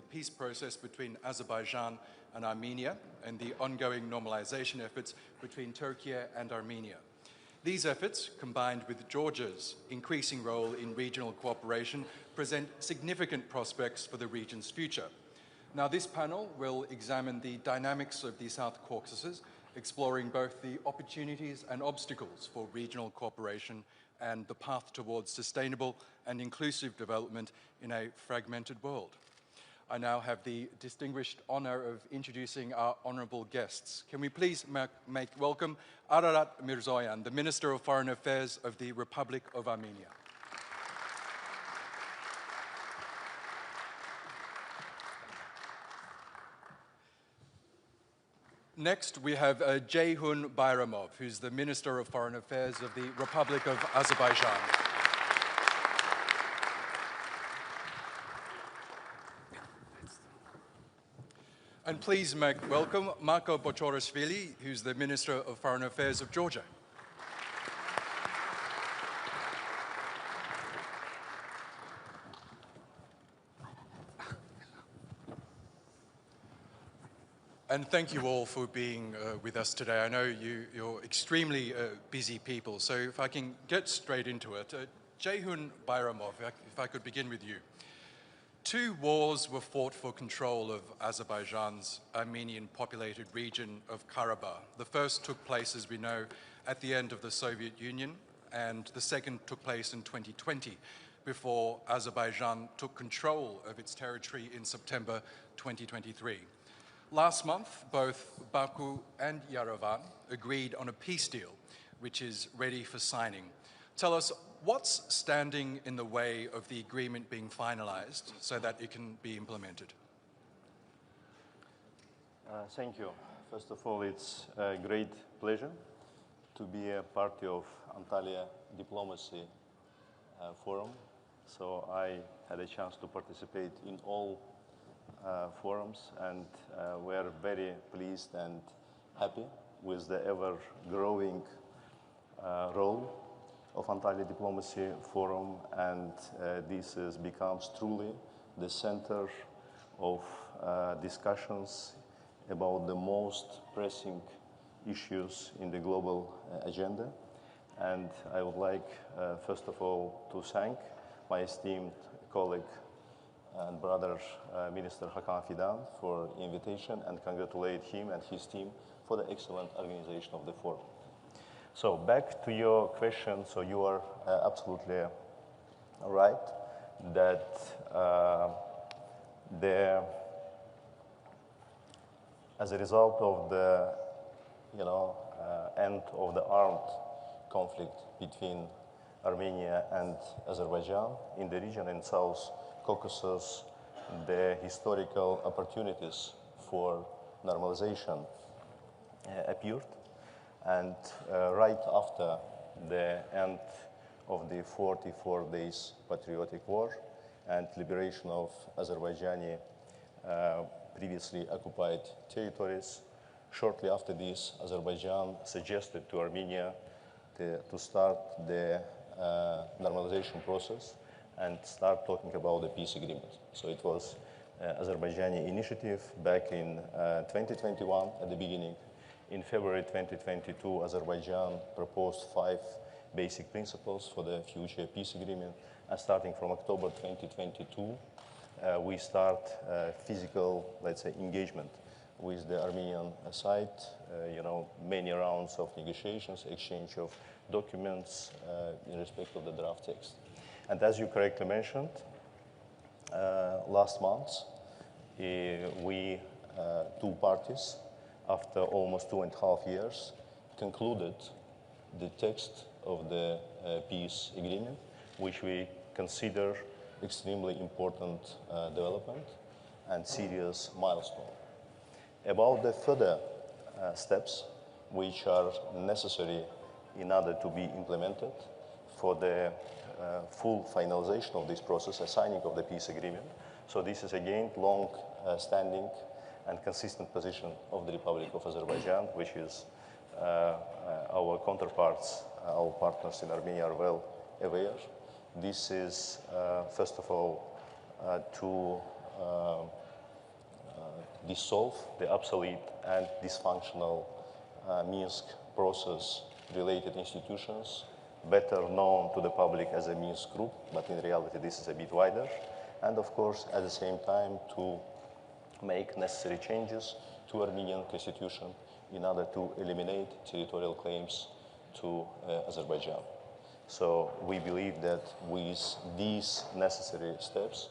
peace process between Azerbaijan and Armenia and the ongoing normalization efforts between Turkey and Armenia. These efforts, combined with Georgia's increasing role in regional cooperation, present significant prospects for the region's future. Now, this panel will examine the dynamics of the South Caucasus, exploring both the opportunities and obstacles for regional cooperation and the path towards sustainable and inclusive development in a fragmented world. I now have the distinguished honor of introducing our honorable guests. Can we please make welcome Ararat Mirzoyan, the Minister of Foreign Affairs of the Republic of Armenia. Next, we have Jeyhun Bayramov, who's the Minister of Foreign Affairs of the Republic of Azerbaijan. And please make welcome Maka Botchorishvili, who's the Minister of Foreign Affairs of Georgia. And thank you all for being with us today. I know you're extremely busy people, so if I can get straight into it. Jeyhun Bayramov, if I could begin with you. 2 wars were fought for control of Azerbaijan's Armenian-populated region of Karabakh. The first took place, as we know, at the end of the Soviet Union, and the second took place in 2020, before Azerbaijan took control of its territory in September 2023. Last month, both Baku and Yerevan agreed on a peace deal, which is ready for signing. Tell us, what's standing in the way of the agreement being finalized so that it can be implemented? Thank you. First of all, it's a great pleasure to be a part of Antalya Diplomacy Forum. So I had a chance to participate in all forums, and we're very pleased and happy with the ever-growing role of Antalya Diplomacy Forum, and this becomes truly the center of discussions about the most pressing issues in the global agenda. And I would like, first of all, to thank my esteemed colleague and brother, Minister Hakan Fidan, for invitation, and congratulate him and his team for the excellent organization of the forum. So back to your question, so you are absolutely right that as a result of the end of the armed conflict between Armenia and Azerbaijan in the region in South Caucasus, the historical opportunities for normalization appeared. And right after the end of the 44 days patriotic war and liberation of Azerbaijani previously occupied territories, shortly after this, Azerbaijan suggested to Armenia to start the normalization process and start talking about the peace agreement. So it was Azerbaijani initiative back in 2021 at the beginning. In February 2022, Azerbaijan proposed 5 basic principles for the future peace agreement. And starting from October 2022, we start physical, let's say, engagement with the Armenian side, many rounds of negotiations, exchange of documents in respect of the draft text. And as you correctly mentioned, last month, we, 2 parties, after almost 2.5 years, concluded the text of the peace agreement, which we consider extremely important development and serious milestone. About the further steps which are necessary in order to be implemented for the full finalization of this process, a signing of the peace agreement. So this is again long-standing and consistent position of the Republic of Azerbaijan, which is our counterparts, our partners in Armenia are well aware. This is, first of all, to dissolve the obsolete and dysfunctional Minsk process-related institutions, better known to the public as a Minsk group, but in reality this is a bit wider, and of course at the same time to make necessary changes to Armenian constitution in order to eliminate territorial claims to Azerbaijan. So we believe that with these necessary steps,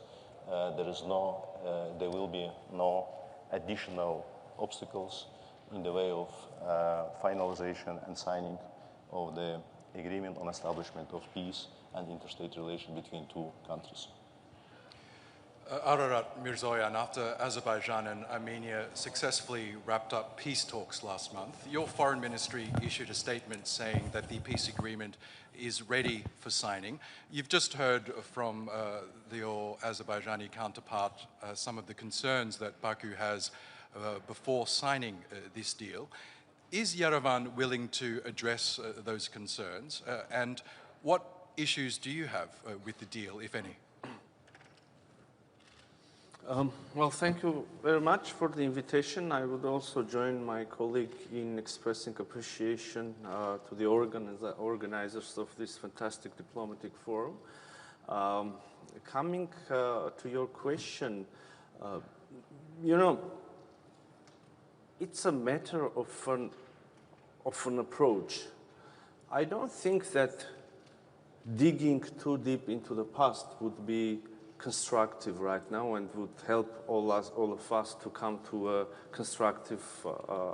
there will be no additional obstacles in the way of finalization and signing of the agreement on establishment of peace and interstate relation between two countries. Ararat, Mirzoyan, after Azerbaijan and Armenia successfully wrapped up peace talks last month, your foreign ministry issued a statement saying that the peace agreement is ready for signing. You've just heard from your Azerbaijani counterpart some of the concerns that Baku has before signing this deal. Is Yerevan willing to address those concerns? And what issues do you have with the deal, if any? Well, thank you very much for the invitation. I would also join my colleague in expressing appreciation to the organizers of this fantastic diplomatic forum. Coming to your question, you know, it's a matter of an approach. I don't think that digging too deep into the past would be constructive right now and would help all of us to come to a constructive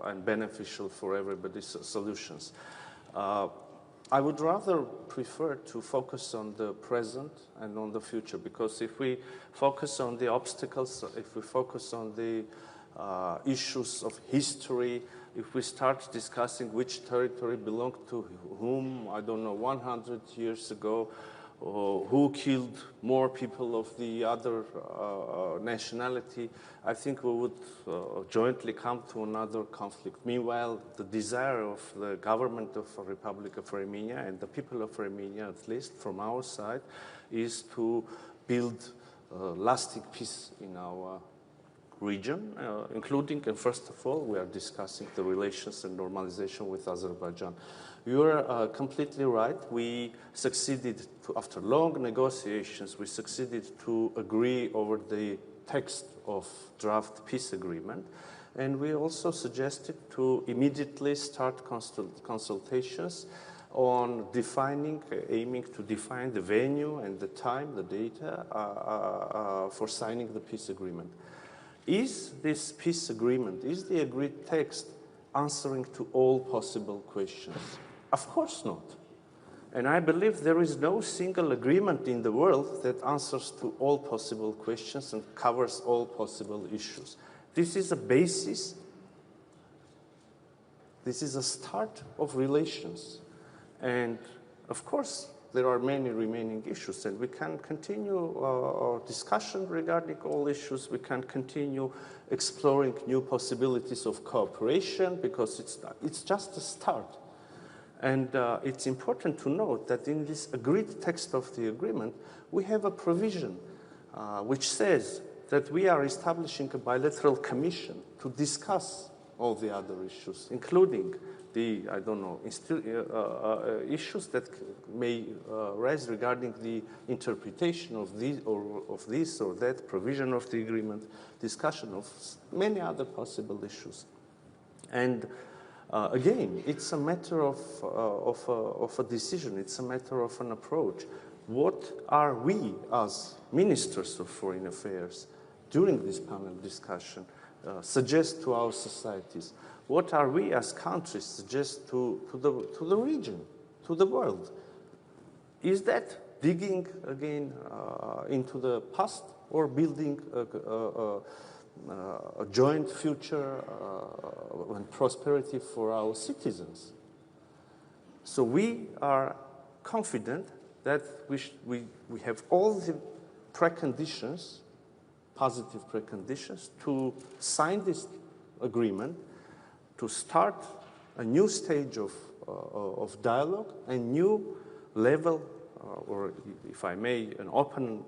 and beneficial for everybody solutions. I would rather prefer to focus on the present and on the future, because if we focus on the obstacles, if we focus on the issues of history, if we start discussing which territory belonged to whom, I don't know, 100 years ago, or who killed more people of the other nationality, I think we would jointly come to another conflict. Meanwhile, the desire of the government of the Republic of Armenia and the people of Armenia, at least from our side, is to build lasting peace in our region, including, and first of all, we are discussing the relations and normalization with Azerbaijan. You are completely right. We succeeded, after long negotiations, we succeeded to agree over the text of draft peace agreement. And we also suggested to immediately start consultations on aiming to define the venue and the time, the data for signing the peace agreement. Is this peace agreement, is the agreed text answering to all possible questions? Of course not. And I believe there is no single agreement in the world that answers to all possible questions and covers all possible issues. This is a basis, this is a start of relations. And of course, there are many remaining issues, and we can continue our discussion regarding all issues. We can continue exploring new possibilities of cooperation, because it's just a start. And it's important to note that in this agreed text of the agreement, we have a provision which says that we are establishing a bilateral commission to discuss all the other issues, including the, I don't know, issues that may rise regarding the interpretation of this or that provision of the agreement, discussion of many other possible issues. And again, it's a matter of a decision. It's a matter of an approach. What are we, as ministers of foreign affairs, during this panel discussion, suggest to our societies? What are we, as countries, suggest to the region, to the world? Is that digging again into the past, or building a joint future and prosperity for our citizens? So we are confident that we have all the preconditions, positive preconditions, to sign this agreement, to start a new stage of dialogue, a new level, or if I may, an open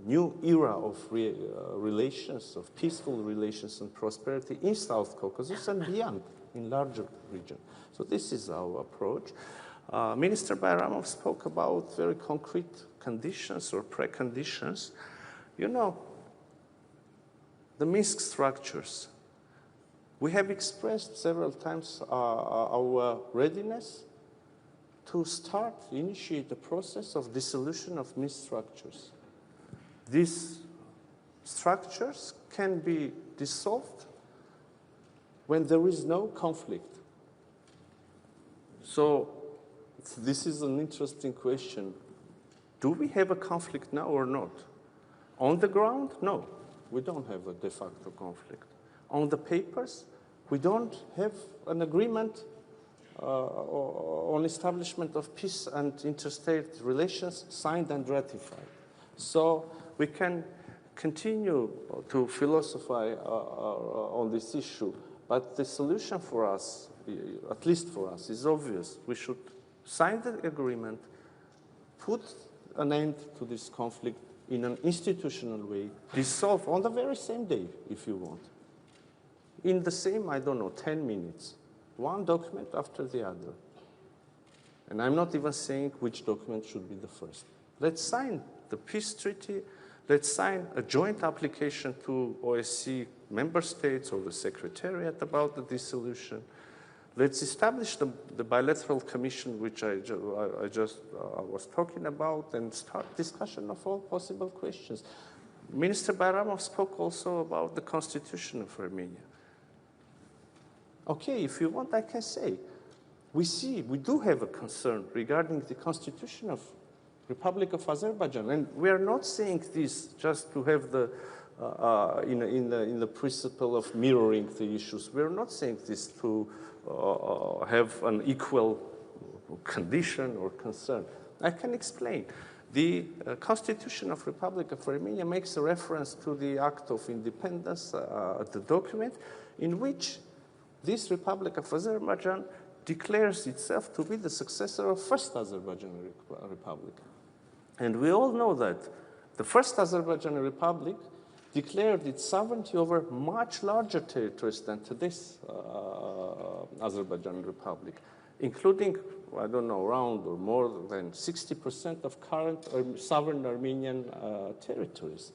new era of relations, of peaceful relations and prosperity in South Caucasus and beyond, in larger region. So this is our approach. Minister Bayramov spoke about very concrete conditions or preconditions. You know, the Minsk structures. We have expressed several times our readiness to initiate the process of dissolution of Minsk structures. These structures can be dissolved when there is no conflict. So this is an interesting question. Do we have a conflict now or not? On the ground, no. We don't have a de facto conflict. On the papers, we don't have an agreement on establishment of peace and interstate relations signed and ratified. So we can continue to philosophize on this issue, but the solution for us, at least for us, is obvious. We should sign the agreement, put an end to this conflict in an institutional way, dissolve on the very same day, if you want. In the same, 10 minutes. One document after the other. And I'm not even saying which document should be the first. Let's sign the peace treaty. Let's sign a joint application to OSCE member states or the Secretariat about the dissolution. Let's establish the bilateral commission, which I was talking about, and start discussion of all possible questions. Minister Bayramov spoke also about the constitution of Armenia. Okay, if you want, I can say, we do have a concern regarding the constitution of Republic of Azerbaijan, and we are not saying this just to have the in the principle of mirroring the issues. We are not saying this to have an equal condition or concern. I can explain. The Constitution of Republic of Armenia makes a reference to the Act of Independence, the document, in which this Republic of Azerbaijan declares itself to be the successor of First Azerbaijani Republic. And we all know that the First Azerbaijani Republic declared its sovereignty over much larger territories than today's Azerbaijani Republic, including, around or more than 60% of current sovereign Armenian territories.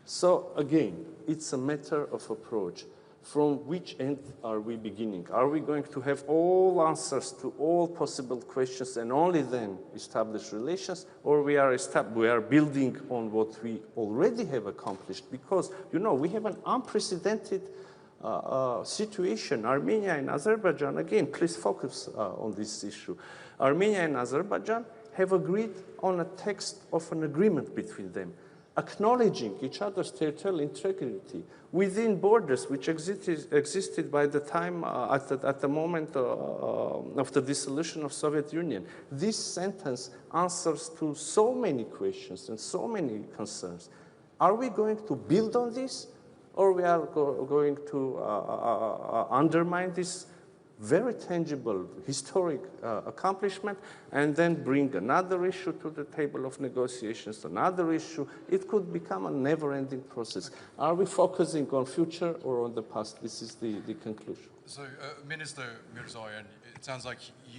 So again, it's a matter of approach. From which end are we beginning? Are we going to have all answers to all possible questions and only then establish relations, or we are building on what we already have accomplished? Because, we have an unprecedented situation. Armenia and Azerbaijan, again, please focus on this issue. Armenia and Azerbaijan have agreed on a text of an agreement between them, acknowledging each other's territorial integrity within borders which existed by the time, at the moment of the dissolution of Soviet Union. This sentence answers to so many questions and so many concerns. Are we going to build on this, or we are going to undermine this very tangible historic accomplishment and then bring another issue to the table of negotiations, another issue? It could become a never-ending process. Are we focusing on future or on the past? This is the conclusion. So, Minister Mirzoyan, it sounds like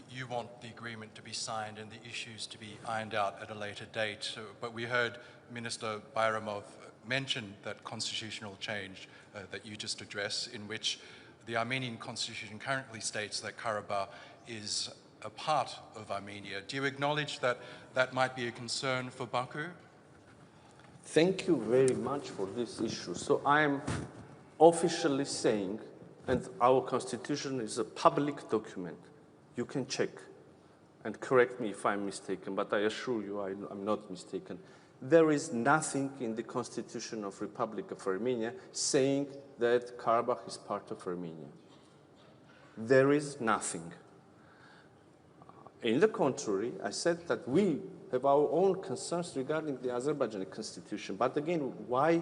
you want the agreement to be signed and the issues to be ironed out at a later date. But we heard Minister Bayramov mention that constitutional change that you just addressed, in which the Armenian constitution currently states that Karabakh is a part of Armenia. Do you acknowledge that that might be a concern for Baku? Thank you very much for this issue. So I am officially saying, and our constitution is a public document. You can check and correct me if I'm mistaken, but I assure you I'm not mistaken. There is nothing in the Constitution of Republic of Armenia saying that Karabakh is part of Armenia. There is nothing. In the contrary, I said that we have our own concerns regarding the Azerbaijani constitution. But again, why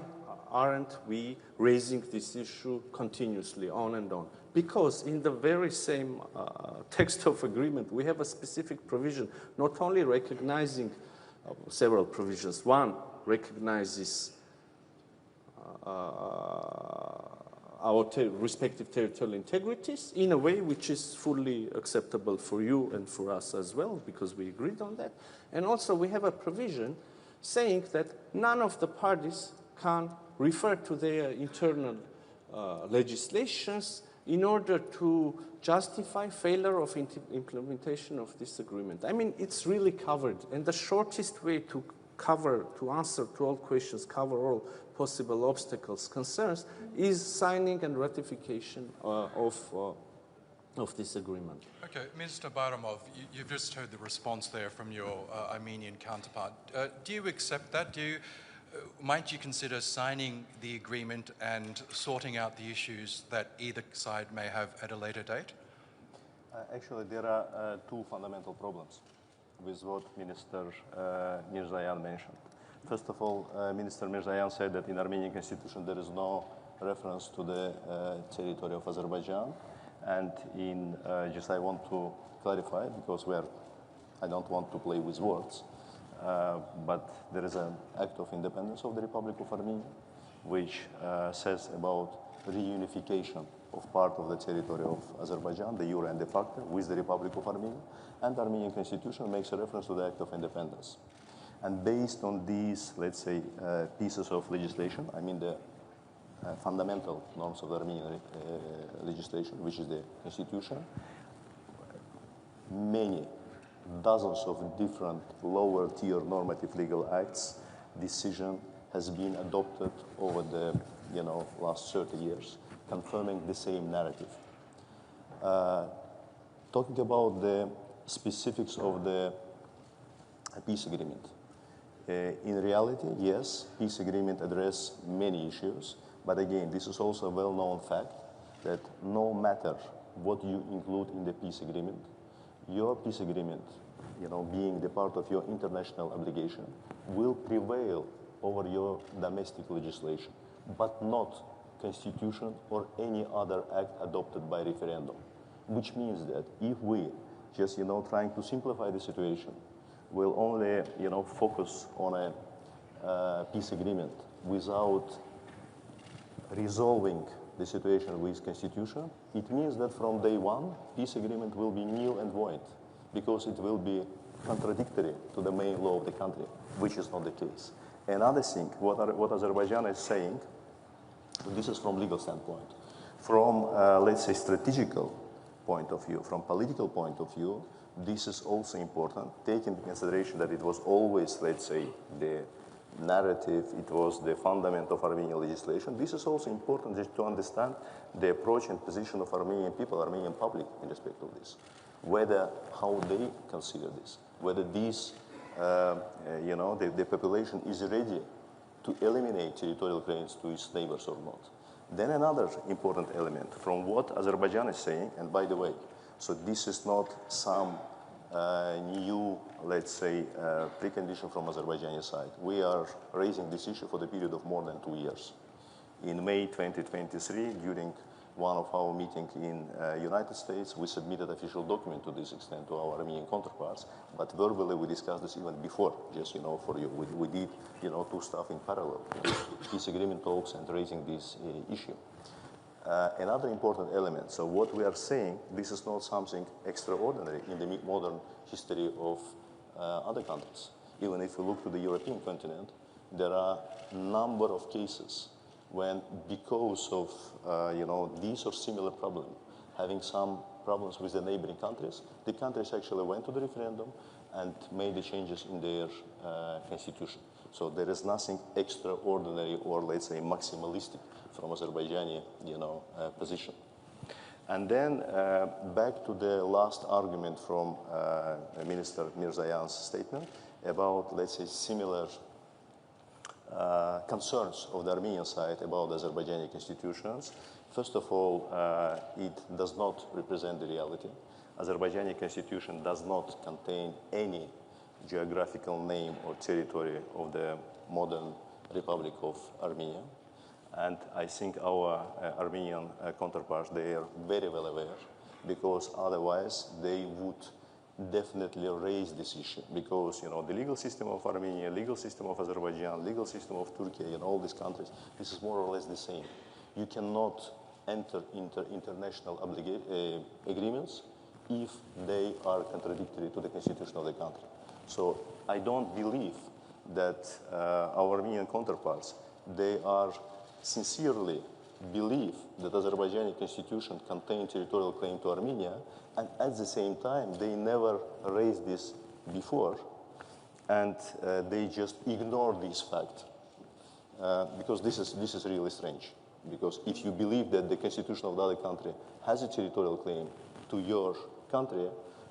aren't we raising this issue continuously on and on? Because in the very same text of agreement, we have a specific provision, not only recognizing several provisions. One, recognizes our respective territorial integrities in a way which is fully acceptable for you and for us as well, because we agreed on that. And also we have a provision saying that none of the parties can refer to their internal legislations in order to justify failure of implementation of this agreement. I mean, it's really covered, and the shortest way to answer to all questions, cover all possible obstacles, concerns, is signing and ratification of this agreement. Okay, Mr. Bayramov, you've just heard the response there from your Armenian counterpart. Do you accept that? Might you consider signing the agreement and sorting out the issues that either side may have at a later date? Actually, there are two fundamental problems with what Minister Mirzoyan mentioned. First of all, Minister Mirzoyan said that in Armenian constitution there is no reference to the territory of Azerbaijan. And just I want to clarify, because I don't want to play with words, but there is an act of independence of the Republic of Armenia, which says about reunification of part of the territory of Azerbaijan, de jure and de facto, with the Republic of Armenia. And the Armenian constitution makes a reference to the act of independence. And based on these, let's say, pieces of legislation, I mean the fundamental norms of the Armenian legislation, which is the constitution, many dozens of different lower tier normative legal acts, decision has been adopted over the last 30 years, confirming the same narrative. Talking about the specifics of the peace agreement. In reality, yes, peace agreement addresses many issues, but again, this is also a well-known fact that no matter what you include in the peace agreement, your peace agreement, being the part of your international obligation, will prevail over your domestic legislation, but not constitution or any other act adopted by referendum. Which means that if we just, trying to simplify the situation, will only, focus on a peace agreement without resolving the situation with constitution, it means that from day one, peace agreement will be null and void, because it will be contradictory to the main law of the country, which is not the case. Another thing, what Azerbaijan is saying, this is from legal standpoint. From, let's say, strategical point of view, from political point of view, this is also important, taking into consideration that it was always, let's say, the narrative, it was the fundament of Armenian legislation. This is also important just to understand the approach and position of Armenian people, Armenian public in respect of this. How they consider this, whether this, the population is ready to eliminate territorial claims to its neighbors or not. Then another important element from what Azerbaijan is saying, and by the way, so this is not some new, let's say, precondition from Azerbaijani side. We are raising this issue for the period of more than 2 years. In May 2023, during one of our meetings in United States, we submitted official document to this extent to our Armenian counterparts, but verbally we discussed this even before, just, for you. We did, two stuff in parallel, peace agreement talks and raising this issue. Another important element, so what we are saying, this is not something extraordinary in the modern history of other countries. Even if we look to the European continent, there are a number of cases when, because of these or similar problems, having some problems with the neighboring countries, the countries actually went to the referendum and made the changes in their constitution. So there is nothing extraordinary or, let's say, maximalistic from Azerbaijani, position. And then back to the last argument from Minister Mirzoyan's statement about, let's say, similar concerns of the Armenian side about Azerbaijani constitutions. First of all, it does not represent the reality. Azerbaijani constitution does not contain any geographical name or territory of the modern Republic of Armenia. And I think our Armenian counterparts, they are very well aware, because otherwise they would definitely raise this issue because, you know, the legal system of Armenia, legal system of Azerbaijan, legal system of Turkey and all these countries, this is more or less the same. You cannot enter into international agreements if they are contradictory to the constitution of the country. So I don't believe that our Armenian counterparts, they are sincerely believe that Azerbaijani constitution contains territorial claim to Armenia, and at the same time, they never raised this before, and they just ignore this fact. Because this is really strange. Because if you believe that the constitution of the other country has a territorial claim to your country,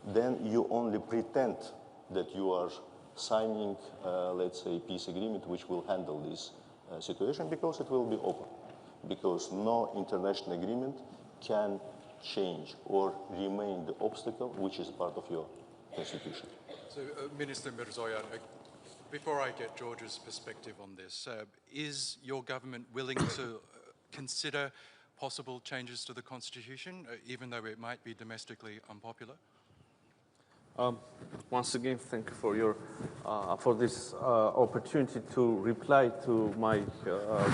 then you only pretend that you are signing, let's say, peace agreement which will handle this situation because it will be open. Because no international agreement can change or remain the obstacle which is part of your constitution. So, Minister Mirzoyan, before I get George's perspective on this, is your government willing to consider possible changes to the constitution, even though it might be domestically unpopular? Once again, thank you for your for this opportunity to reply to my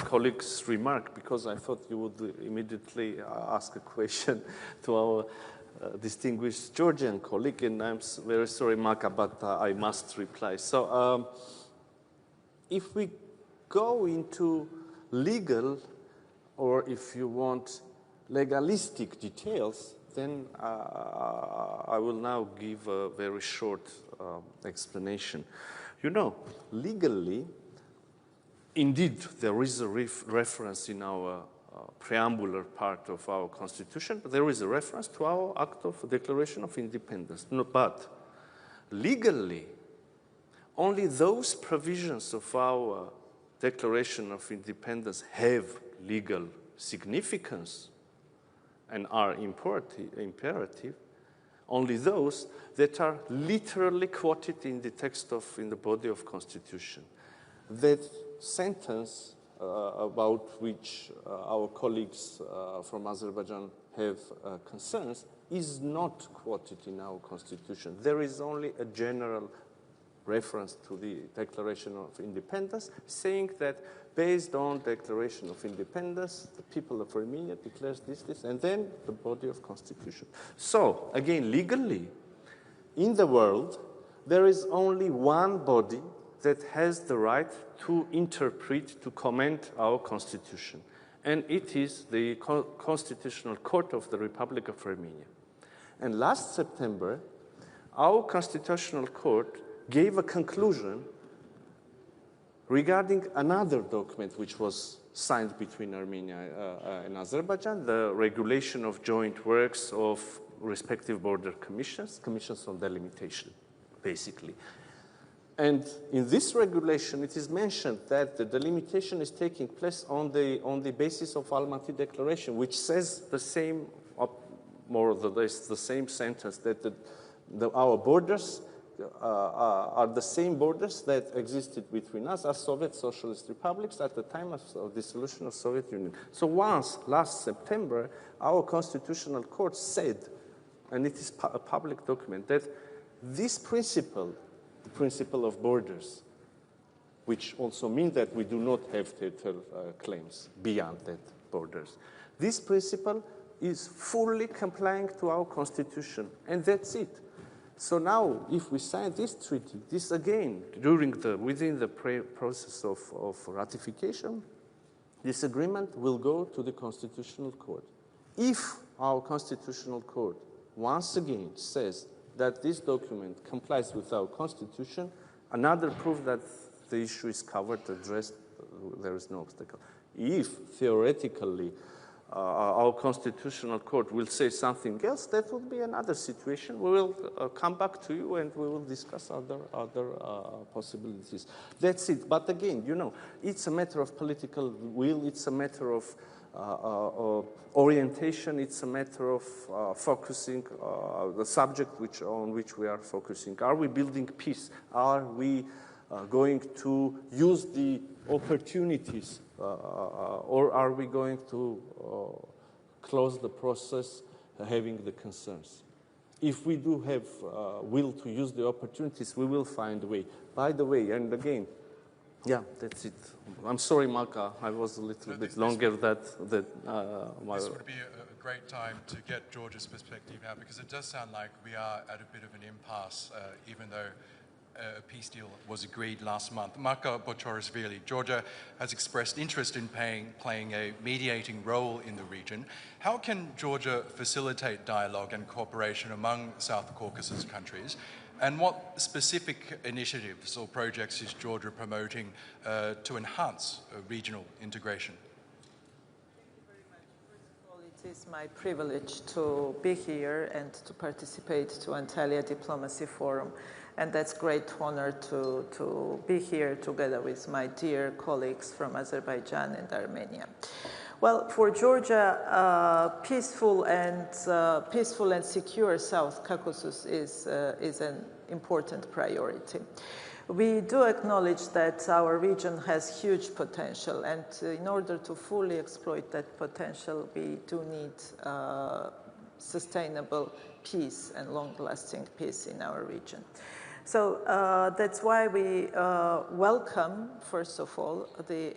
colleague's remark, because I thought you would immediately ask a question to our distinguished Georgian colleague, and I'm very sorry, Maka, but I must reply. So, if we go into legal, or if you want legalistic details, then I will now give a very short explanation. You know, legally, indeed, there is a reference in our preambular part of our constitution, but there is a reference to our Act of Declaration of Independence. No, but legally, only those provisions of our Declaration of Independence have legal significance and are imperative, only those that are literally quoted in the text in the body of Constitution. That sentence about which our colleagues from Azerbaijan have concerns is not quoted in our Constitution. There is only a general reference to the Declaration of Independence, saying that based on Declaration of Independence, the people of Armenia declares this, and then the body of Constitution. So, again, legally, in the world, there is only one body that has the right to interpret, to comment our Constitution, and it is the Constitutional Court of the Republic of Armenia. And last September, our Constitutional Court gave a conclusion regarding another document which was signed between Armenia and Azerbaijan, the regulation of joint works of respective border commissions on delimitation, basically. And in this regulation, it is mentioned that the delimitation is taking place on the basis of Almaty Declaration, which says the same, more or less the same sentence, that our borders are the same borders that existed between us as Soviet Socialist republics at the time of dissolution of Soviet Union. So once, last September, our Constitutional Court said, and it is a public document, that this principle, the principle of borders, which also means that we do not have territorial claims beyond that borders, this principle is fully complying to our Constitution, and that's it. So now, if we sign this treaty, this again, within the process of ratification, this agreement will go to the Constitutional Court. If our Constitutional Court once again says that this document complies with our Constitution, another proof that the issue is covered, addressed, there is no obstacle. If theoretically our Constitutional Court will say something else, that would be another situation. We will come back to you and we will discuss other possibilities. That's it. But again, you know, it's a matter of political will. It's a matter of orientation. It's a matter of focusing the subject on which we are focusing. Are we building peace? Are we going to use the opportunities, or are we going to close the process having the concerns? if we do have will to use the opportunities, we will find a way. By the way, and again, yeah, that's it. I'm sorry, Maka, I was a little bit longer than This would be a great time to get Georgia's perspective now, because it does sound like we are at a bit of an impasse, even though a peace deal was agreed last month. Maka Botchorishvili, Georgia has expressed interest in playing a mediating role in the region. How can Georgia facilitate dialogue and cooperation among South Caucasus countries? And what specific initiatives or projects is Georgia promoting to enhance regional integration? It is my privilege to be here and to participate to Antalya Diplomacy Forum. And that's great honor to be here together with my dear colleagues from Azerbaijan and Armenia. Well, for Georgia, peaceful and secure South Caucasus is an important priority. We do acknowledge that our region has huge potential, and in order to fully exploit that potential, we do need sustainable peace and long-lasting peace in our region. So that's why we welcome, first of all, the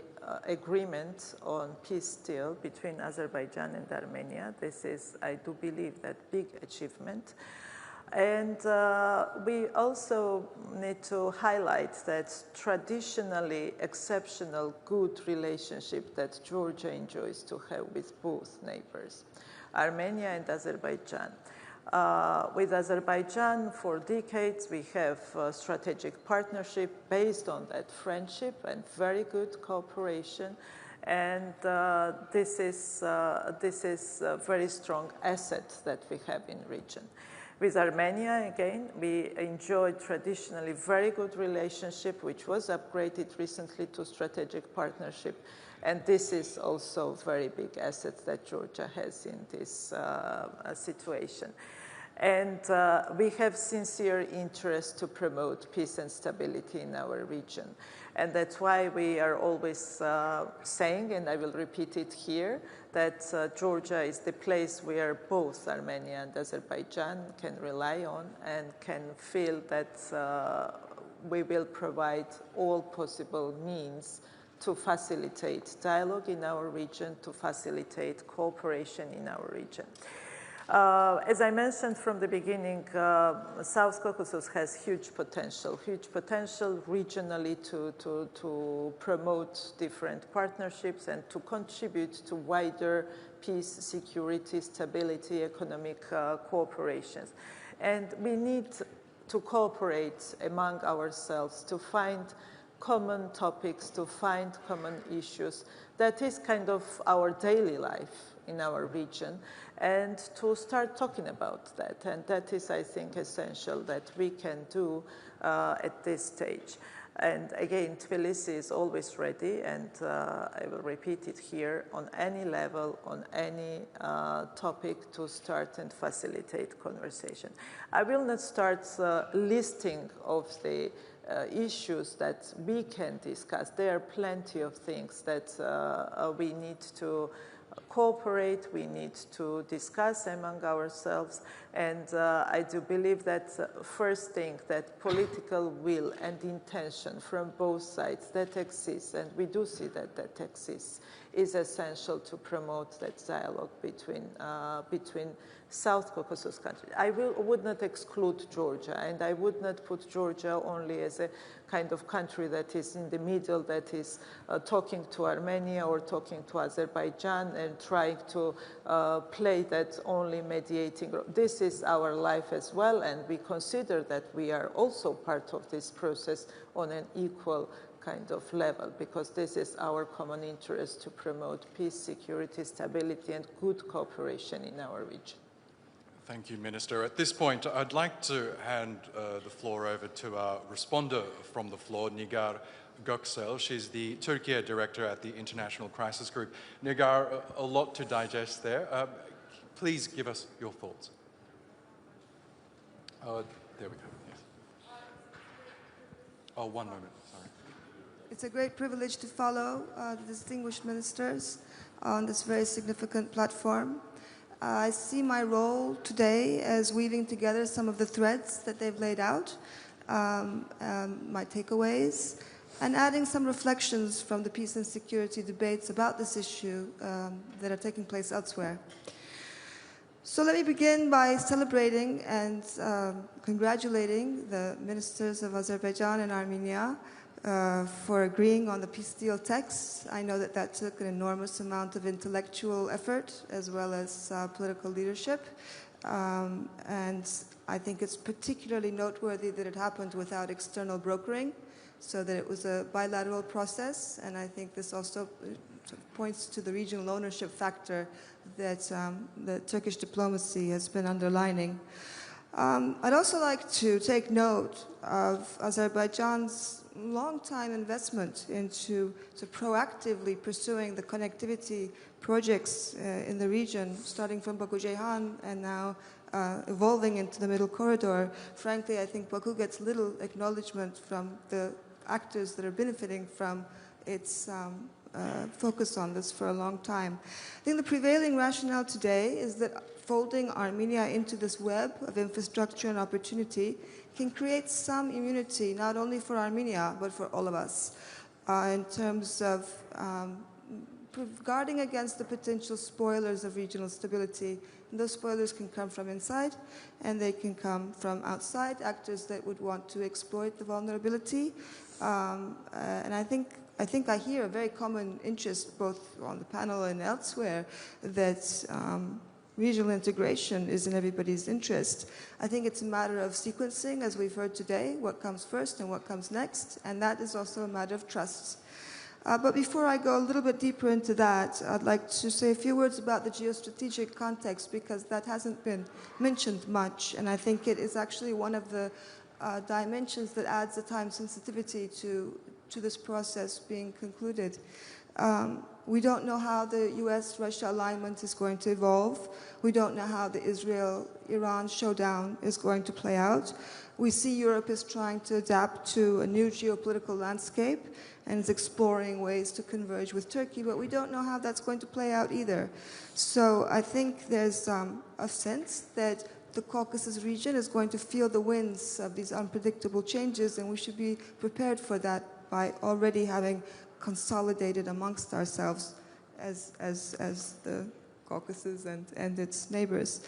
agreement on peace deal between Azerbaijan and Armenia. This is, I do believe, that big achievement. And we also need to highlight that traditionally exceptional good relationship that Georgia enjoys to have with both neighbors, Armenia and Azerbaijan. With Azerbaijan, for decades, we have a strategic partnership based on that friendship and very good cooperation. And this is a very strong asset that we have in region. With Armenia, again, we enjoyed traditionally very good relationship, which was upgraded recently to strategic partnership. And this is also a very big asset that Georgia has in this situation. And we have sincere interest to promote peace and stability in our region. And that's why we are always saying, and I will repeat it here, that Georgia is the place where both Armenia and Azerbaijan can rely on and can feel that we will provide all possible means to facilitate dialogue in our region, to facilitate cooperation in our region. As I mentioned from the beginning, South Caucasus has huge potential regionally to promote different partnerships and to contribute to wider peace, security, stability, economic cooperations. And we need to cooperate among ourselves to find common topics, to find common issues. That is kind of our daily life in our region, and to start talking about that. And that is, I think, essential that we can do at this stage. And again, Tbilisi is always ready, and I will repeat it here, on any level, on any topic, to start and facilitate conversation. I will not start listing of the issues that we can discuss. There are plenty of things that we need to cooperate, we need to discuss among ourselves, and I do believe that first thing, that political will and intention from both sides that exists, and we do see that that exists, is essential to promote that dialogue between South Caucasus countries. I would not exclude Georgia, and I would not put Georgia only as a kind of country that is in the middle, that is talking to Armenia or talking to Azerbaijan and trying to play that only mediating role. This is our life as well, and we consider that we are also part of this process on an equal kind of level, because this is our common interest to promote peace, security, stability, and good cooperation in our region. Thank you, Minister. At this point, I'd like to hand the floor over to our responder from the floor, Nigar Göksel. She's the Turkey Director at the International Crisis Group. Nigar, a lot to digest there. Please give us your thoughts. There we go. Yes. Oh, one moment. Sorry. It's a great privilege to follow the distinguished ministers on this very significant platform. I see my role today as weaving together some of the threads that they've laid out, my takeaways, and adding some reflections from the peace and security debates about this issue that are taking place elsewhere. So let me begin by celebrating and congratulating the ministers of Azerbaijan and Armenia for agreeing on the peace deal text. I know that that took an enormous amount of intellectual effort as well as political leadership. And I think it's particularly noteworthy that it happened without external brokering, so that it was a bilateral process. And I think this also points to the regional ownership factor that the Turkish diplomacy has been underlining. I'd also like to take note of Azerbaijan's long-time investment into proactively pursuing the connectivity projects in the region, starting from Baku-Jeyhun and now evolving into the Middle Corridor. Frankly, I think Baku gets little acknowledgement from the actors that are benefiting from its focus on this for a long time. I think the prevailing rationale today is that folding Armenia into this web of infrastructure and opportunity can create some immunity, not only for Armenia, but for all of us, in terms of guarding against the potential spoilers of regional stability. And those spoilers can come from inside, and they can come from outside, actors that would want to exploit the vulnerability. And I think I hear a very common interest, both on the panel and elsewhere, that regional integration is in everybody's interest. I think it's a matter of sequencing, as we've heard today, what comes first and what comes next, and that is also a matter of trust. But before I go a little bit deeper into that, I'd like to say a few words about the geostrategic context, because that hasn't been mentioned much, and I think it is actually one of the dimensions that adds a time sensitivity to this process being concluded. We don't know how the US-Russia alignment is going to evolve. We don't know how the Israel-Iran showdown is going to play out. We see Europe is trying to adapt to a new geopolitical landscape and is exploring ways to converge with Turkey, but we don't know how that's going to play out either. So I think there's a sense that the Caucasus region is going to feel the winds of these unpredictable changes, and we should be prepared for that by already having consolidated amongst ourselves as the Caucasus and its neighbors.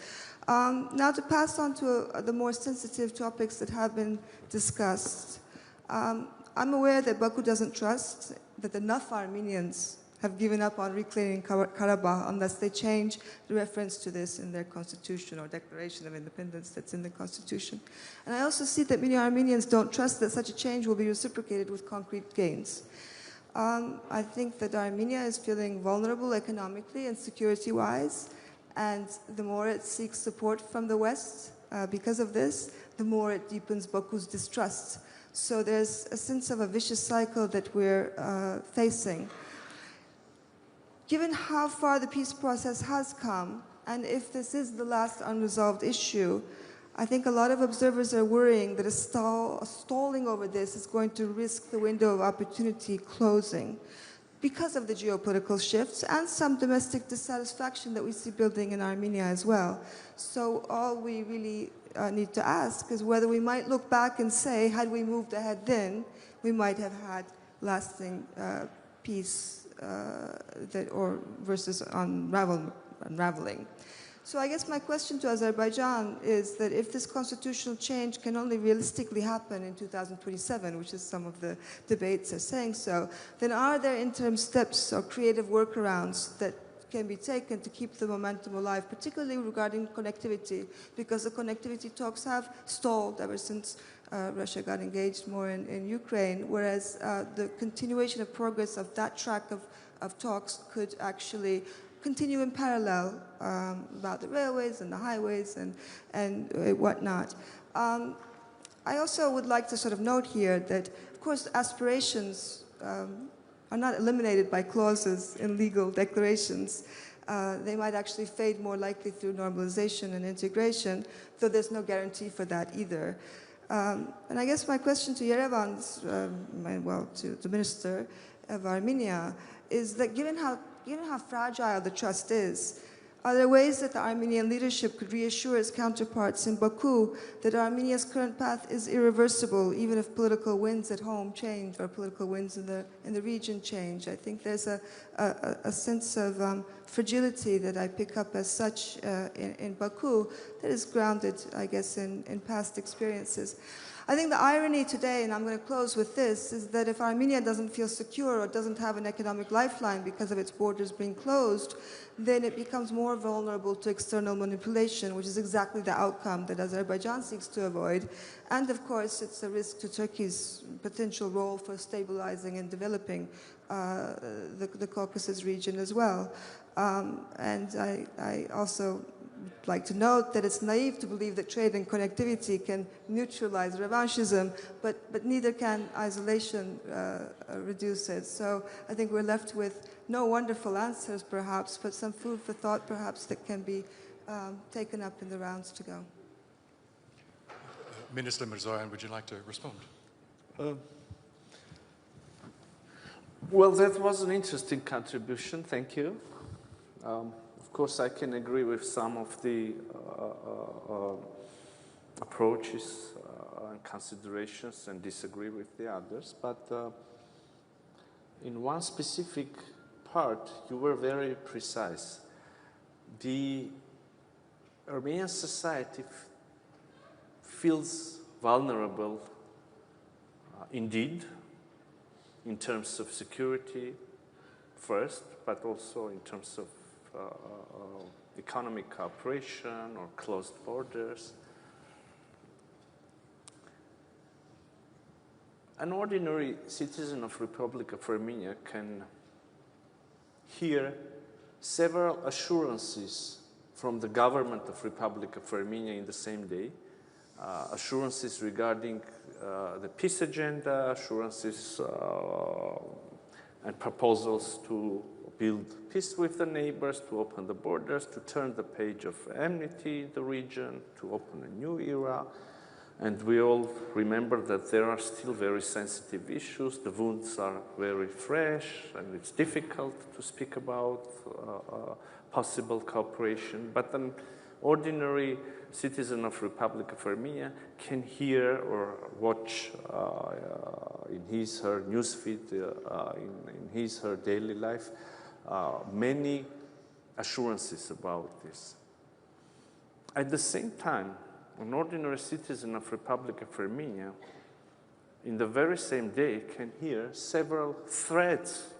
Now to pass on to the more sensitive topics that have been discussed. I'm aware that Baku doesn't trust that enough Armenians have given up on reclaiming Karabakh unless they change the reference to this in their constitution or declaration of independence that's in the constitution. And I also see that many Armenians don't trust that such a change will be reciprocated with concrete gains. I think that Armenia is feeling vulnerable economically and security-wise, and the more it seeks support from the West because of this, the more it deepens Baku's distrust. So there's a sense of a vicious cycle that we're facing. Given how far the peace process has come, and if this is the last unresolved issue, I think a lot of observers are worrying that a stalling over this is going to risk the window of opportunity closing because of the geopolitical shifts and some domestic dissatisfaction that we see building in Armenia as well. So all we really need to ask is whether we might look back and say, had we moved ahead then, we might have had lasting peace versus unraveling. So I guess my question to Azerbaijan is that if this constitutional change can only realistically happen in 2027, which is some of the debates are saying so, then are there interim steps or creative workarounds that can be taken to keep the momentum alive, particularly regarding connectivity, because the connectivity talks have stalled ever since Russia got engaged more in Ukraine, whereas the continuation of progress of that track of talks could actually continue in parallel about the railways and the highways and whatnot. I also would like to sort of note here that, of course, aspirations are not eliminated by clauses in legal declarations. They might actually fade more likely through normalization and integration, though there's no guarantee for that either. And I guess my question to Yerevan, to the Minister of Armenia, is that given how fragile the trust is, Are there ways that the Armenian leadership could reassure its counterparts in Baku that Armenia's current path is irreversible, even if political winds at home change or political winds in the region change? I think there's a sense of fragility that I pick up as such in Baku that is grounded, I guess, in past experiences. I think the irony today, and I'm going to close with this, is that if Armenia doesn't feel secure or doesn't have an economic lifeline because of its borders being closed, then it becomes more vulnerable to external manipulation, which is exactly the outcome that Azerbaijan seeks to avoid. And of course, it's a risk to Turkey's potential role for stabilizing and developing the Caucasus region as well. And I also like to note that it's naive to believe that trade and connectivity can neutralize revanchism, but neither can isolation reduce it. So I think we're left with no wonderful answers, perhaps, but some food for thought, perhaps, that can be taken up in the rounds to go. Minister Mirzoyan, would you like to respond? Well, that was an interesting contribution. Thank you. Of course, I can agree with some of the approaches and considerations and disagree with the others. But in one specific part, you were very precise. The Armenian society feels vulnerable indeed in terms of security first, but also in terms of economic cooperation or closed borders. An ordinary citizen of Republic of Armenia can hear several assurances from the government of Republic of Armenia in the same day, assurances regarding the peace agenda, assurances and proposals to build peace with the neighbors, to open the borders, to turn the page of enmity in the region, to open a new era. And we all remember that there are still very sensitive issues. The wounds are very fresh, and it's difficult to speak about possible cooperation. But an ordinary citizen of Republic of Armenia can hear or watch in his, her newsfeed, in his, her daily life, many assurances about this. At the same time, an ordinary citizen of Republic of Armenia, in the very same day, can hear several threats,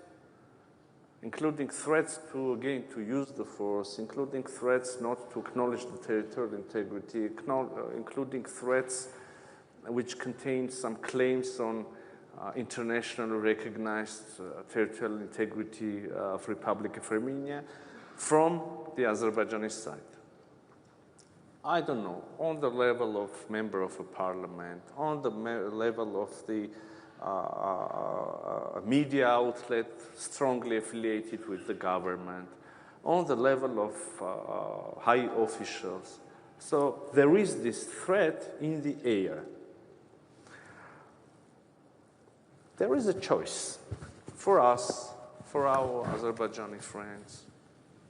including threats to, again, to use the force, including threats not to acknowledge the territorial integrity, including threats which contain some claims on internationally recognized territorial integrity of Republic of Armenia from the Azerbaijani side. I don't know, on the level of member of a parliament, on the level of the media outlet strongly affiliated with the government, on the level of high officials. So there is this threat in the air. There is a choice for us, for our Azerbaijani friends,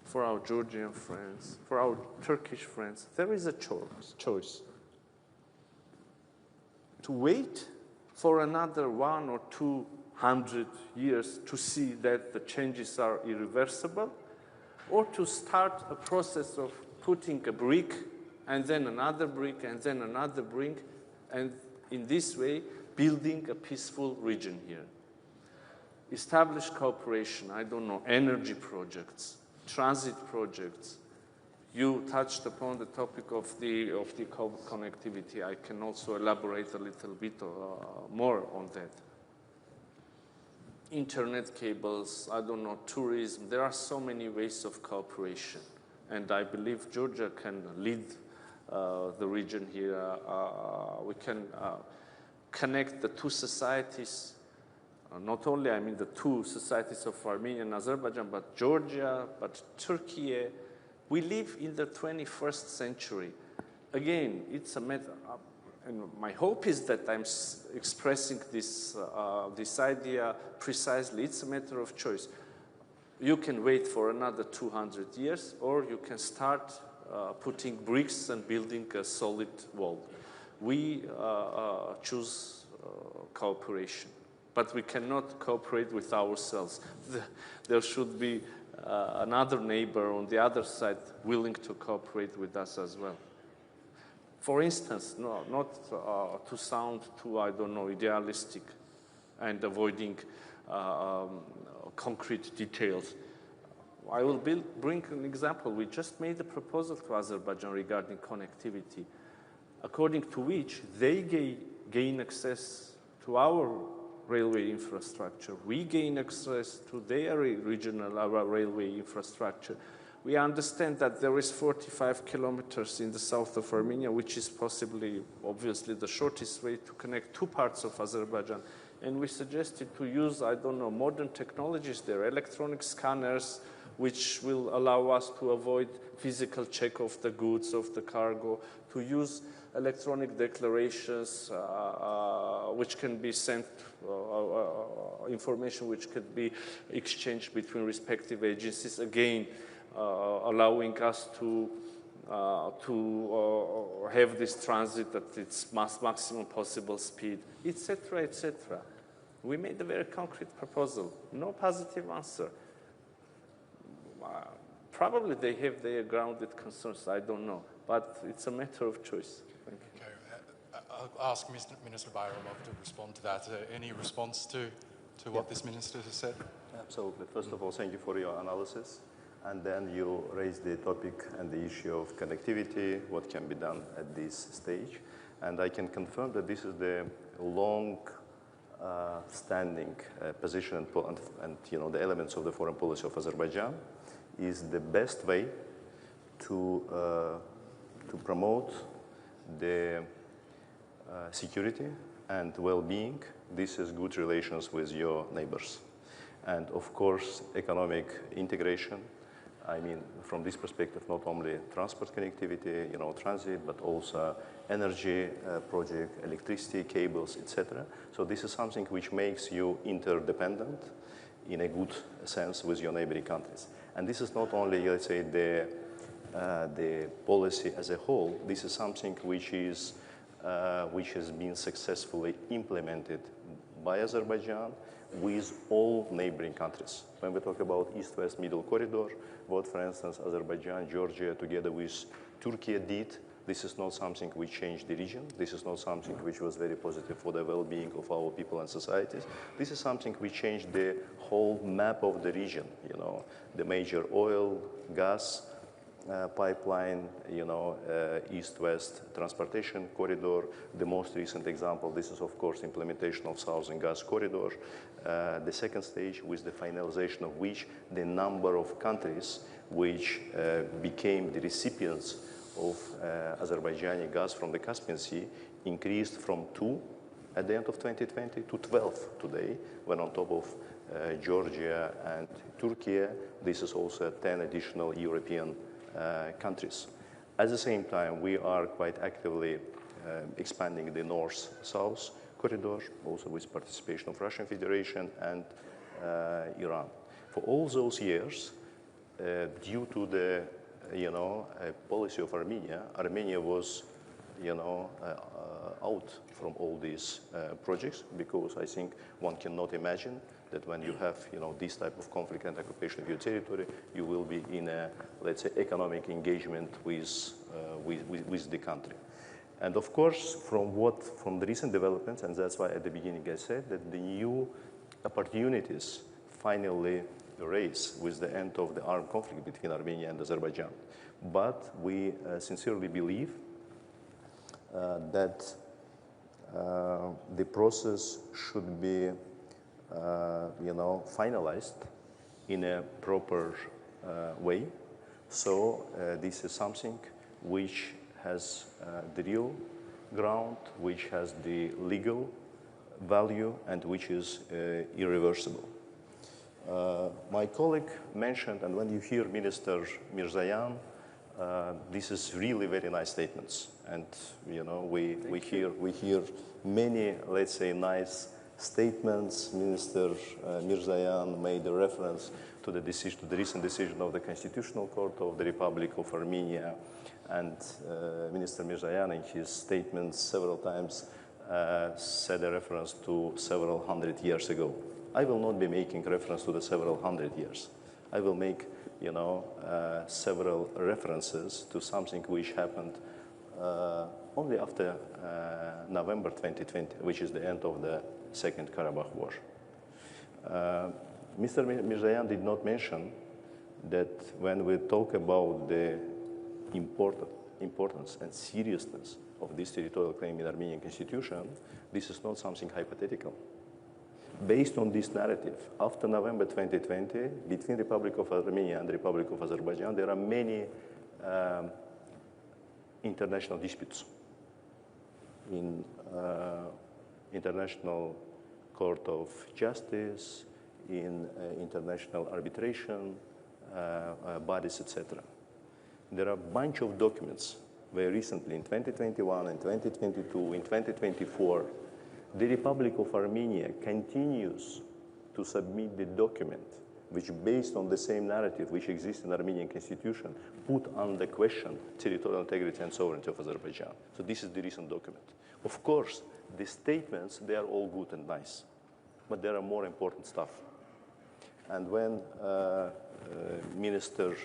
for our Georgian friends, for our Turkish friends. There is a choice to wait for another 100 or 200 years to see that the changes are irreversible, or to start a process of putting a brick and then another brick and then another brick, and in this way building a peaceful region here. Establish cooperation, I don't know, energy projects, transit projects. You touched upon the topic of the connectivity. I can also elaborate a little bit more on that. Internet cables, I don't know, tourism. There are so many ways of cooperation. And I believe Georgia can lead the region here. We can connect the two societies. Not only, I mean, the two societies of Armenia and Azerbaijan, but Georgia, but Turkey. We live in the 21st century. Again, it's a matter, and my hope is that I'm expressing this idea precisely. It's a matter of choice. You can wait for another 200 years, or you can start putting bricks and building a solid wall. We choose cooperation, but we cannot cooperate with ourselves. There should be another neighbor on the other side willing to cooperate with us as well. For instance, not to sound too, I don't know, idealistic and avoiding concrete details. I will bring an example. We just made a proposal to Azerbaijan regarding connectivity, according to which they gain access to our railway infrastructure. We gain access to their regional railway infrastructure. We understand that there is 45 kilometers in the south of Armenia, which is possibly, obviously, the shortest way to connect two parts of Azerbaijan. And we suggested to use, I don't know, modern technologies there, electronic scanners, which will allow us to avoid physical check of the goods, of the cargo, to use electronic declarations which can be sent, information which could be exchanged between respective agencies, again, allowing us to have this transit at its maximum possible speed, etc., etc. We made a very concrete proposal. No positive answer. Probably they have their grounded concerns, I don't know, but it's a matter of choice. Thank you. Okay. I'll ask Minister Bayramov to respond to that. Any response to what this minister has said? Absolutely. First of all, thank you for your analysis. And then you raised the topic and the issue of connectivity, what can be done at this stage. And I can confirm that this is the long standing position and the elements of the foreign policy of Azerbaijan is the best way to promote the security and well-being. This is good relations with your neighbors. And of course, economic integration. I mean, from this perspective, not only transport connectivity, transit, but also energy project, electricity cables, etc. So this is something which makes you interdependent in a good sense with your neighboring countries. And this is not only, let's say, the policy as a whole. This is something which has been successfully implemented by Azerbaijan with all neighboring countries. When we talk about East-West Middle Corridor, what, for instance, Azerbaijan, Georgia, together with Turkey did, this is not something which changed the region. This is not something which was very positive for the well-being of our people and societies. This is something which changed the whole map of the region, the major oil, gas pipeline, East-West transportation corridor. The most recent example, this is, of course, implementation of Southern Gas Corridor. The second stage, with the finalization of which the number of countries which became the recipients of Azerbaijani gas from the Caspian Sea increased from 2 at the end of 2020 to 12 today, when on top of Georgia and Turkey, this is also 10 additional European countries. At the same time, we are quite actively expanding the north-south corridor, also with participation of Russian Federation and Iran. For all those years, due to the policy of Armenia, Armenia was out from all these projects, because I think one cannot imagine that when you have this type of conflict and occupation of your territory, you will be in a, let's say, economic engagement with the country. And of course, from the recent developments, and that's why at the beginning I said that the new opportunities finally raise with the end of the armed conflict between Armenia and Azerbaijan. But we sincerely believe that the process should be finalized in a proper way. So this is something which has the real ground, which has the legal value, and which is irreversible. My colleague mentioned, and when you hear Minister Mirzoyan, this is really very nice statements, and we hear many, let's say, nice statements. Minister Mirzoyan made a reference to the decision, to the recent decision of the Constitutional Court of the Republic of Armenia, and Minister Mirzoyan in his statements several times said a reference to several hundred years ago. I will not be making reference to the several hundred years. I will make, several references to something which happened only after November 2020, which is the end of the Second Karabakh War. Mr. Mirzoyan did not mention that when we talk about the importance and seriousness of this territorial claim in Armenian constitution, this is not something hypothetical. Based on this narrative, after November 2020, between the Republic of Armenia and the Republic of Azerbaijan, there are many international disputes in International Court of Justice, in international arbitration bodies, etc. There are a bunch of documents very recently, in 2021, in 2022, in 2024, the Republic of Armenia continues to submit the document which, based on the same narrative which exists in the Armenian constitution, put under question territorial integrity and sovereignty of Azerbaijan. So this is the recent document. Of course, the statements, they are all good and nice, but there are more important stuff. And when Minister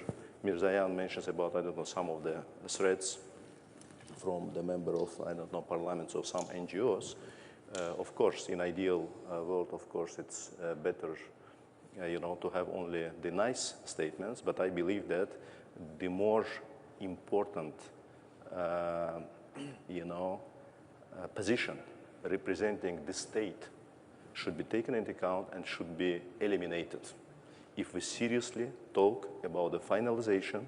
Mirzoyan mentions about, some of the threats from the member of, parliaments of some NGOs, of course, in ideal world, of course, it's better, to have only the nice statements. But I believe that the more important, position representing the state should be taken into account and should be eliminated if we seriously talk about the finalization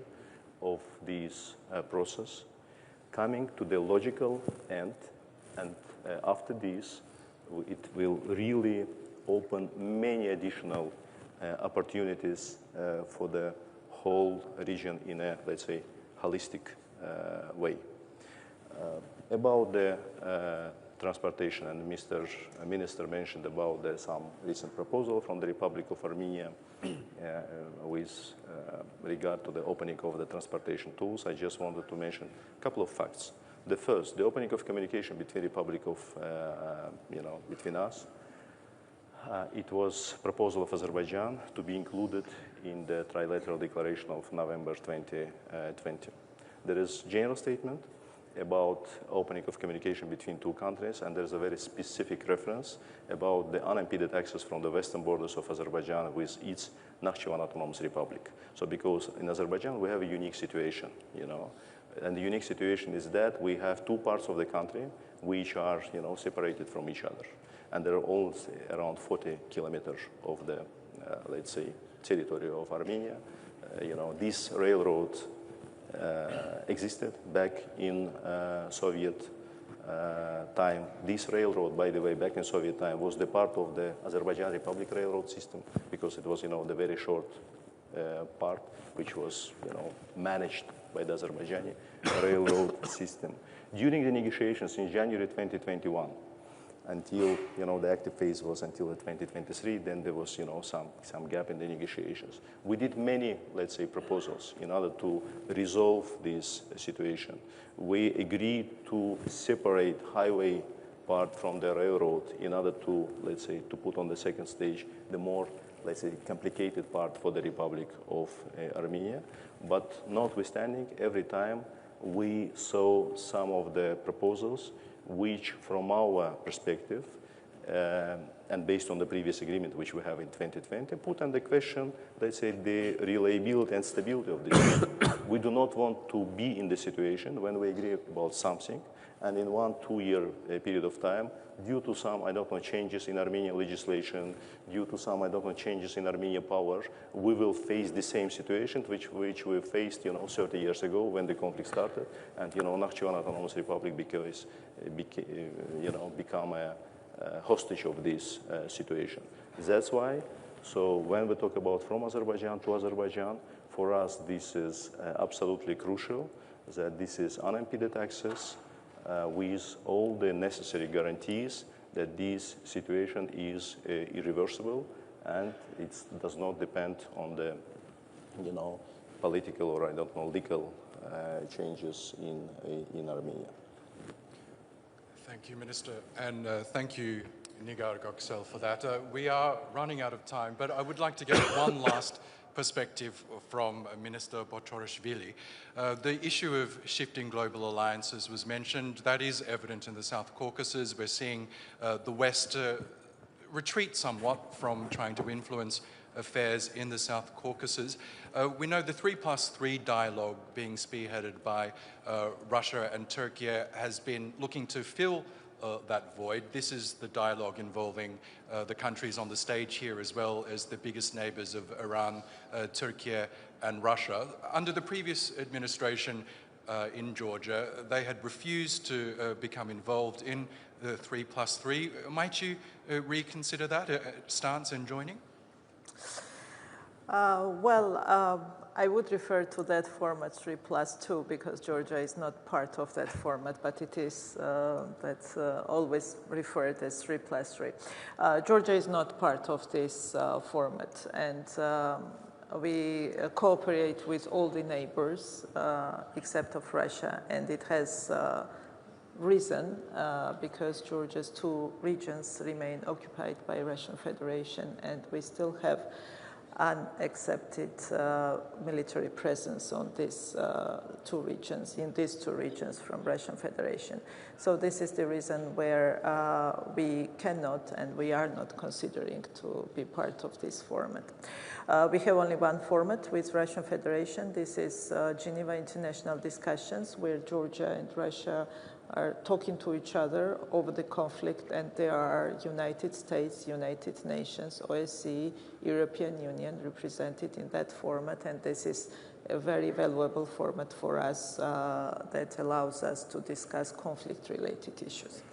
of this process, coming to the logical end, and after this, it will really open many additional opportunities for the whole region in a, let's say, holistic way. About the transportation, and Mr. Minister mentioned about some recent proposal from the Republic of Armenia with regard to the opening of the transportation tools. I just wanted to mention a couple of facts. The first, the opening of communication between Republic of, between us. It was proposal of Azerbaijan to be included in the trilateral declaration of November 2020. There is general statement about opening of communication between two countries, and there's a very specific reference about the unimpeded access from the western borders of Azerbaijan with its Nakhchivan Autonomous Republic. So because in Azerbaijan we have a unique situation, and the unique situation is that we have two parts of the country which are, separated from each other. And there are all around 40 kilometers of the, let's say, territory of Armenia. This railroad existed back in Soviet time. This railroad, by the way, back in Soviet time, was the part of the Azerbaijan Republic railroad system, because it was, the very short part, which was, managed by the Azerbaijani railroad system. During the negotiations in January 2021, until, the active phase was until 2023, then there was, some gap in the negotiations. We did many, let's say, proposals in order to resolve this situation. We agreed to separate highway part from the railroad in order to, let's say, to put on the second stage the more, let's say, complicated part for the Republic of Armenia. But notwithstanding, every time we saw some of the proposals which, from our perspective, and based on the previous agreement which we have in 2020, put under question, let's say, the reliability and stability of this. We do not want to be in the situation when we agree about something, and in 1-2 year period of time, due to some, changes in Armenian legislation, due to some, changes in Armenian power, we will face the same situation which we faced, 30 years ago when the conflict started, and, Nakhchivan Autonomous Republic become a hostage of this situation. That's why, so when we talk about from Azerbaijan to Azerbaijan, for us this is absolutely crucial, that this is unimpeded access with all the necessary guarantees that this situation is irreversible, and it does not depend on the, political or, I don't know, legal changes in Armenia. Thank you, Minister, and thank you, Nigar Göksel, for that. We are running out of time, but I would like to get one last perspective from Minister Botchorishvili. The issue of shifting global alliances was mentioned. That is evident in the South Caucasus. We're seeing the West retreat somewhat from trying to influence affairs in the South Caucasus. We know the 3+3 dialogue being spearheaded by Russia and Turkey has been looking to fill that void. This is the dialogue involving the countries on the stage here, as well as the biggest neighbors of Iran, Turkey and Russia. Under the previous administration in Georgia, they had refused to become involved in the 3+3. Might you reconsider that stance and joining? I would refer to that format 3+2 because Georgia is not part of that format, but it is that's always referred as 3+3. Georgia is not part of this format, and we cooperate with all the neighbors except of Russia, and it has reason because Georgia's 2 regions remain occupied by Russian Federation, and we still have unaccepted military presence on these 2 regions, in these 2 regions from Russian Federation. So this is the reason where we cannot and we are not considering to be part of this format. We have only one format with Russian Federation. This is Geneva International Discussions, where Georgia and Russia are talking to each other over the conflict, and there are United States, United Nations, OSCE, European Union represented in that format, and this is a very valuable format for us that allows us to discuss conflict-related issues.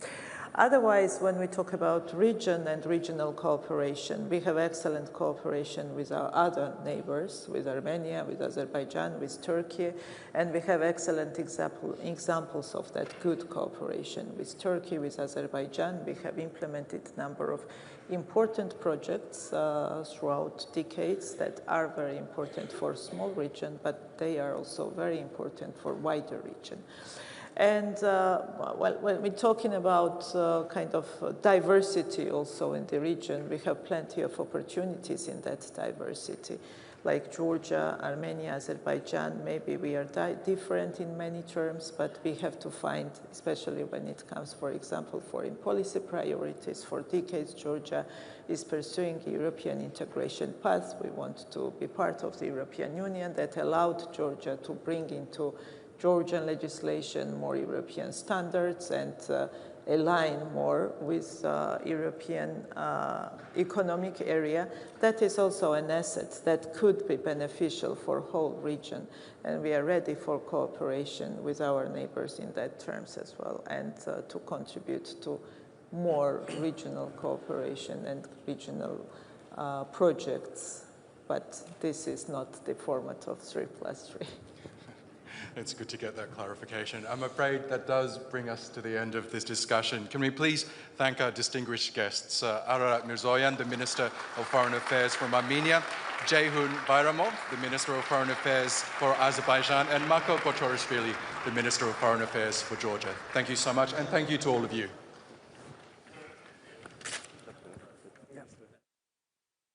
Otherwise, when we talk about region and regional cooperation, we have excellent cooperation with our other neighbors, with Armenia, with Azerbaijan, with Turkey, and we have excellent examples of that good cooperation. With Turkey, with Azerbaijan, we have implemented a number of important projects throughout decades that are very important for a small region, but they are also very important for a wider region. And when we're talking about kind of diversity also in the region, we have plenty of opportunities in that diversity. Like Georgia, Armenia, Azerbaijan, maybe we are different in many terms, but we have to find, especially when it comes, for example, foreign policy priorities. For decades, Georgia is pursuing a European integration path. We want to be part of the European Union. That allowed Georgia to bring into Georgian legislation more European standards and align more with European economic area. That is also an asset that could be beneficial for the whole region, and we are ready for cooperation with our neighbors in that terms as well, and to contribute to more regional cooperation and regional projects, but this is not the format of 3+3. It's good to get that clarification. I'm afraid that does bring us to the end of this discussion. Can we please thank our distinguished guests, Ararat Mirzoyan, the Minister of Foreign Affairs from Armenia, Jeyhun Bayramov, the Minister of Foreign Affairs for Azerbaijan, and Maka Botchorishvili, the Minister of Foreign Affairs for Georgia. Thank you so much, and thank you to all of you.